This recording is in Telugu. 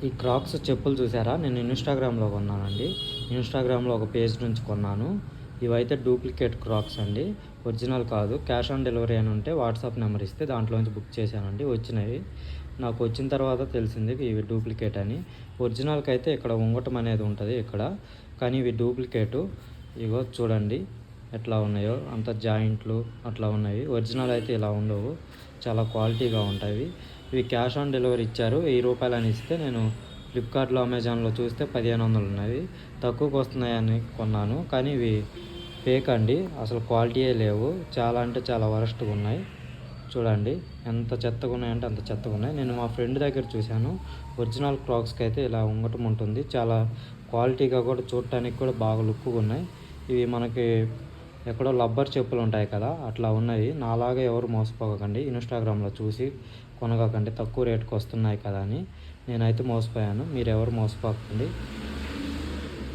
ఈ క్రాక్స్ చెప్పులు చూసారా? నేను ఇన్‌స్టాగ్రామ్‌లో కొన్నానండి. ఇన్‌స్టాగ్రామ్‌లో ఒక పేజ్ నుంచి కొన్నాను. ఇవైతే డూప్లికేట్ క్రాక్స్ అండి. ఒరిజినల్ కాదు. క్యాష్ ఆన్ డెలివరీ అని ఉంటే వాట్సాప్ నెంబర్ ఇస్తే దాంట్లోంచి బుక్ చేశానండి. వచ్చినవి. నాకు వచ్చిన తర్వాత తెలిసింది ఇవి డూప్లికేట్ అని. ఒరిజినల్‌కైతే ఇక్కడ ఉంగటం అనేది ఉంటది ఇక్కడ. కానీ ఇవి డూప్లికేటు. ఇగో చూడండి ఎట్లా ఉన్నాయో. అంత జాయింట్లు అట్లా ఉన్నాయి. ఒరిజినల్ అయితే ఇలా ఉండవు. చాలా క్వాలిటీగా ఉంటాయి. ఇవి క్యాష్ ఆన్ డెలివరీ ఇచ్చారు. రూ. 1000 అని ఇస్తే నేను ఫ్లిప్‌కార్ట్‌లో, అమెజాన్‌లో చూస్తే 1500 ఉన్నవి. తక్కువకి వస్తున్నాయని కొన్నాను. కానీ ఇవి ఫేక్ అండి. అసలు క్వాలిటీయే లేవు. చాలా అంటే చాలా వరస్ట్‌గా ఉన్నాయి. చూడండి ఎంత చెత్తగా ఉన్నాయంటే అంత చెత్తగా ఉన్నాయి. నేను మా ఫ్రెండ్ దగ్గర చూశాను. ఒరిజినల్ క్రాక్స్‌కి అయితే ఇలా ఉంగటం ఉంటుంది. చాలా క్వాలిటీగా కూడా చూడటానికి కూడా బాగా లుక్‌గా ఉన్నాయి. ఇవి మనకి ఎక్కడో రబ్బర్ చెప్పులు ఉంటాయి కదా, అట్లా ఉన్నాయి. నాలాగా ఎవరు మోసపోకండి. ఇన్‌స్టాగ్రామ్‌లో చూసి కొనగాకండి. తక్కువ రేటుకి వస్తున్నాయి కదా అని నేనైతే మోసపోయాను. మీరెవరు మోసపోకండి.